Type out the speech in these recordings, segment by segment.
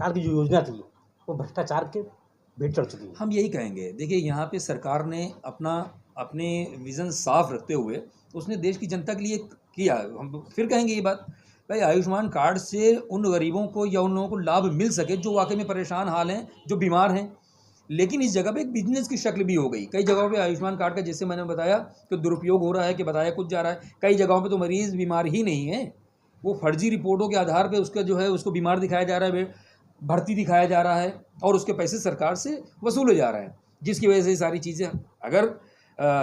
सरकार की जो योजना थी वो भ्रष्टाचार के भेंट चढ़ चुकी है। हम यही कहेंगे, देखिए यहाँ पे सरकार ने अपने विज़न साफ रखते हुए उसने देश की जनता के लिए किया। हम फिर कहेंगे ये बात, भाई आयुष्मान कार्ड से उन गरीबों को या उन लोगों को लाभ मिल सके जो वाकई में परेशान हाल हैं, जो बीमार हैं। लेकिन इस जगह पे एक बिजनेस की शक्ल भी हो गई। कई जगहों पे आयुष्मान कार्ड का, जैसे मैंने बताया, कि दुरुपयोग हो रहा है, कि बताया कुछ जा रहा है। कई जगहों पे तो मरीज़ बीमार ही नहीं है, वो फर्जी रिपोर्टों के आधार पे उसका जो है उसको बीमार दिखाया जा रहा है, भर्ती दिखाया जा रहा है, और उसके पैसे सरकार से वसूले जा रहे हैं, जिसकी वजह से सारी चीज़ें अगर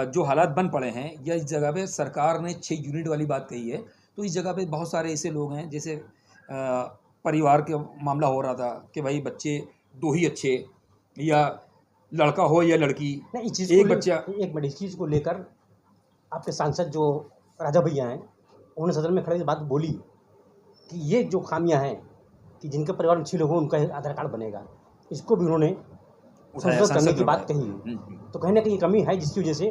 जो हालात बन पड़े हैं, या इस जगह पे सरकार ने 6 यूनिट वाली बात कही है, तो इस जगह पे बहुत सारे ऐसे लोग हैं, जैसे परिवार का मामला हो रहा था कि भाई बच्चे 2 ही अच्छे, या लड़का हो या लड़की, नहीं, इस चीज़ एक को बच्चा। एक मिनट, इस चीज़ को लेकर आपके सांसद जो राजा भैया हैं, उन्होंने सदन में खड़े होकर बात बोली कि ये जो खामियां हैं कि जिनके परिवार में 6 लोग हों उनका आधार कार्ड बनेगा, इसको भी उन्होंने उठाया, संशोधन करने संसद की में बात उठाया। कही। तो कहीं ना कहीं ये कमी है, जिसकी वजह से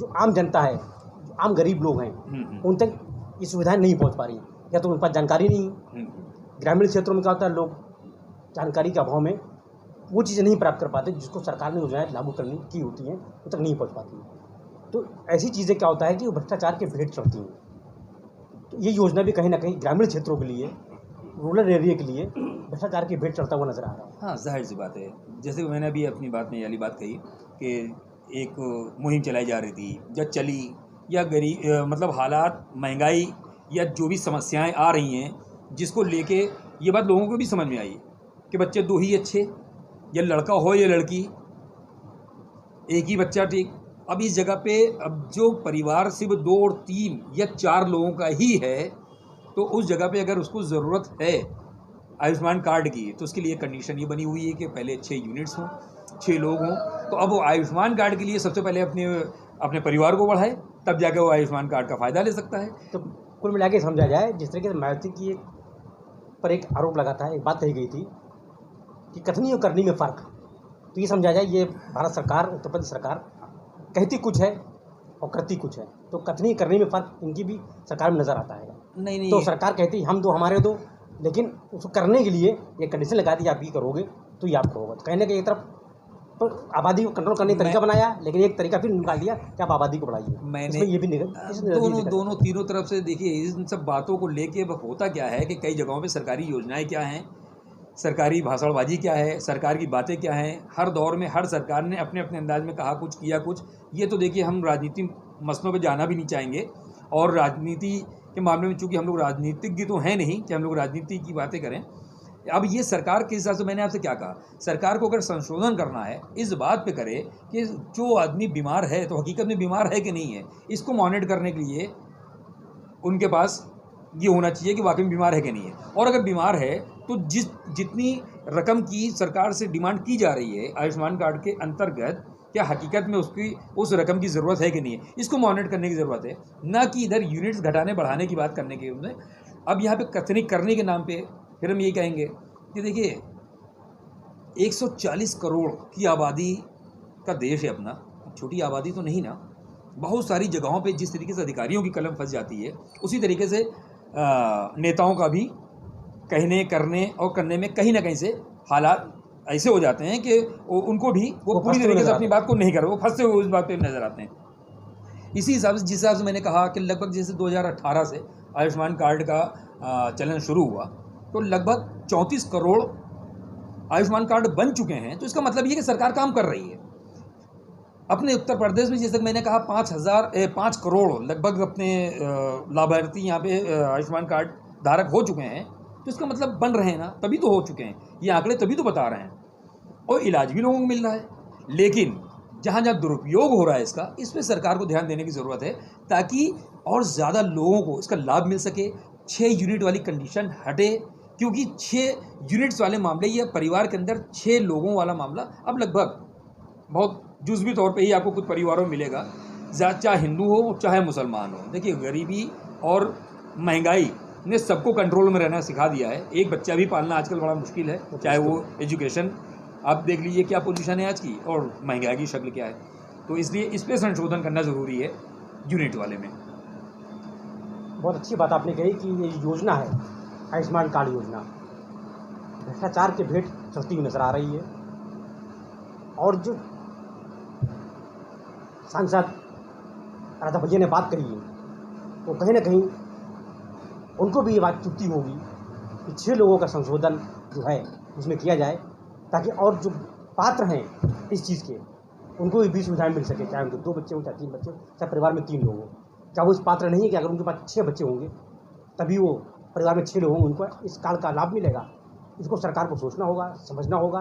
जो आम जनता है, जो आम गरीब लोग हैं, उन तक ये सुविधाएं नहीं पहुंच पा रही, या तो उन पास जानकारी नहीं। ग्रामीण क्षेत्रों में क्या होता है, लोग जानकारी के अभाव में वो चीज़ें नहीं प्राप्त कर पाते जिसको सरकार ने योजनाएं लागू करनी की होती हैं, वो तक नहीं पहुंच पाती हैं। तो ऐसी चीज़ें क्या होता है कि वो भ्रष्टाचार के भेंट चढ़ती हैं। तो ये योजना भी कहीं ना कहीं ग्रामीण क्षेत्रों के लिए, रूरल एरिया के लिए भ्रष्टाचार के भेंट चढ़ता हुआ नजर आ रहा है। हाँ, जाहिर सी बात है। जैसे मैंने अभी अपनी बात में ये वाली बात कही कि एक मुहिम चलाई जा रही थी, जब चली, या मतलब हालात, महंगाई, या जो भी समस्याएं आ रही हैं, जिसको लेके ये बात लोगों को भी समझ में आई कि बच्चे 2 ही अच्छे, या लड़का हो या लड़की, एक ही बच्चा ठीक। अब इस जगह पे अब जो परिवार सिर्फ 2 और 3 या 4 लोगों का ही है, तो उस जगह पे अगर उसको ज़रूरत है आयुष्मान कार्ड की, तो उसके लिए कंडीशन ये बनी हुई है कि पहले 6 यूनिट्स हों, 6 लोग हों। तो अब वो आयुष्मान कार्ड के लिए सबसे पहले अपने परिवार को बढ़ाए, तब जाकर वो आयुष्मान कार्ड का फ़ायदा ले सकता है। तो कुल मिला के समझा जाए, जिस तरीके से मायावती की पर एक आरोप लगाता है, एक बात कही गई थी कि कथनी और करनी में फ़र्क, तो ये समझा जाए ये भारत सरकार, उत्तर प्रदेश सरकार कहती कुछ है और करती कुछ है। तो कथनी करने में फ़र्क इनकी भी सरकार में नज़र आता है। नहीं, तो सरकार कहती हम दो, हमारे दो, लेकिन उसको करने के लिए ये कंडीशन लगा दी, आप ये करोगे तो ये आपको होगा। तो कहने के एक तरफ तो आबादी को कंट्रोल करने का तरीका बनाया, लेकिन एक तरीका फिर निकाल दिया कि आप आबादी को बढ़ाइए। मैंने ये भी दोनों तीनों तरफ से देखिए, इन सब बातों को लेके होता क्या है कि कई जगहों पे सरकारी योजनाएं क्या हैं, सरकारी भाषणबाजी क्या है, सरकार की बातें क्या हैं। हर दौर में हर सरकार ने अपने अपने अंदाज में कहा कुछ, किया कुछ। ये तो देखिए, हम राजनीति मसलों पे जाना भी नहीं चाहेंगे, और राजनीति के मामले में चूँकि हम लोग राजनीतिज्ञ तो हैं नहीं कि हम लोग राजनीति की बातें करें। अब ये सरकार के हिसाब से, मैंने आपसे क्या कहा, सरकार को अगर संशोधन करना है, इस बात पे करे कि जो आदमी बीमार है तो हकीकत में बीमार है कि नहीं है, इसको मॉनिटर करने के लिए उनके पास ये होना चाहिए कि वाकई में बीमार है कि नहीं है। और अगर बीमार है तो जितनी रकम की सरकार से डिमांड की जा रही है आयुष्मान कार्ड के अंतर्गत, क्या हकीकत में उसकी उस रकम की ज़रूरत है कि नहीं है, इसको मॉनिटर करने की ज़रूरत है, ना कि इधर यूनिट्स घटाने बढ़ाने की बात करने के उन्हें। अब यहाँ पे कथनी करने के नाम पे फिर हम ये कहेंगे कि देखिए, 140 करोड़ की आबादी का देश है अपना, छोटी आबादी तो नहीं ना। बहुत सारी जगहों पे जिस तरीके से अधिकारियों की कलम फंस जाती है, उसी तरीके से नेताओं का भी कहने, करने और करने में कहीं ना कहीं से हालात ऐसे हो जाते हैं कि उनको भी वो पूरी तरीके से अपनी बात को नहीं कर रहे, वो फंसे हुए उस बात पे नज़र आते हैं। इसी हिसाब से, जिस हिसाब से मैंने कहा कि लगभग जैसे 2018 से आयुष्मान कार्ड का चलन शुरू हुआ, तो लगभग 34 करोड़ आयुष्मान कार्ड बन चुके हैं। तो इसका मतलब ये कि सरकार काम कर रही है। अपने उत्तर प्रदेश में जैसे मैंने कहा 5 करोड़ लगभग अपने लाभार्थी यहाँ पे आयुष्मान कार्ड धारक हो चुके हैं। तो इसका मतलब बन रहे हैं ना, तभी तो हो चुके हैं, ये आंकड़े तभी तो बता रहे हैं, और इलाज भी लोगों को मिल रहा है। लेकिन जहाँ जहाँ दुरुपयोग हो रहा है इसका, इस पर सरकार को ध्यान देने की ज़रूरत है, ताकि और ज़्यादा लोगों को इसका लाभ मिल सके। 6 यूनिट वाली कंडीशन हटे, क्योंकि 6 यूनिट्स वाले मामले, या परिवार के अंदर 6 लोगों वाला मामला अब लगभग बहुत जुज़वी तौर पे ही आपको कुछ परिवारों में मिलेगा, चाहे हिंदू हो चाहे मुसलमान हो। देखिए, गरीबी और महंगाई ने सबको कंट्रोल में रहना सिखा दिया है। एक बच्चा भी पालना आजकल बड़ा मुश्किल है, चाहे वो एजुकेशन, आप देख लीजिए क्या पोजीशन है आज की, और महंगाई की शक्ल क्या है। तो इसलिए इस पर संशोधन करना ज़रूरी है यूनिट वाले में। बहुत अच्छी बात आपने कही कि ये योजना है आयुष्मान कार्ड योजना, भ्रष्टाचार की भेंट चलती हुई नजर आ रही है। और जो सांसद राधा भैया ने बात कही है, वो कहीं ना कहीं उनको भी ये बात चुभती होगी कि 6 लोगों का संशोधन जो है उसमें किया जाए, ताकि और जो पात्र हैं इस चीज़ के उनको भी सुविधाएं मिल सके, चाहे उनके 2 बच्चे हों, चाहे 3 बच्चे हों, चाहे परिवार में 3 लोग हों। क्या वो इस पात्र नहीं है कि अगर उनके पास 6 बच्चे होंगे तभी वो परिवार में 6 लोग होंगे, उनको इस कार्ड का लाभ मिलेगा? इसको सरकार को सोचना होगा, समझना होगा,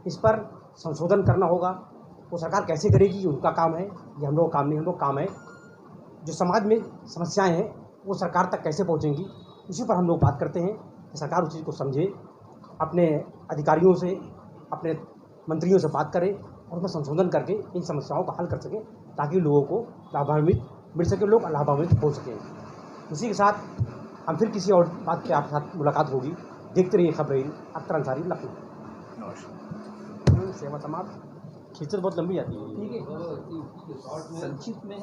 इस पर संशोधन करना होगा। वो सरकार कैसे करेगी, ये उनका काम है, ये हम लोग का काम नहीं। हम लोग काम है जो समाज में समस्याएं हैं वो सरकार तक कैसे पहुंचेंगी, इसी पर हम लोग बात करते हैं कि सरकार उस चीज़ को समझे, अपने अधिकारियों से, अपने मंत्रियों से बात करे और उसमें संशोधन करके इन समस्याओं का हल कर सकें, ताकि लोगों को लाभान्वित मिल सके, लोग लाभान्वित हो सकें। इसी के साथ हम फिर किसी और बात पे आपके साथ मुलाकात होगी। देखते रहिए खबरें। अख्तर अंसारी, लखनऊ। सेवा समाप्त। खींचत बहुत लंबी जाती है। ठीक है, संक्षिप्त में है।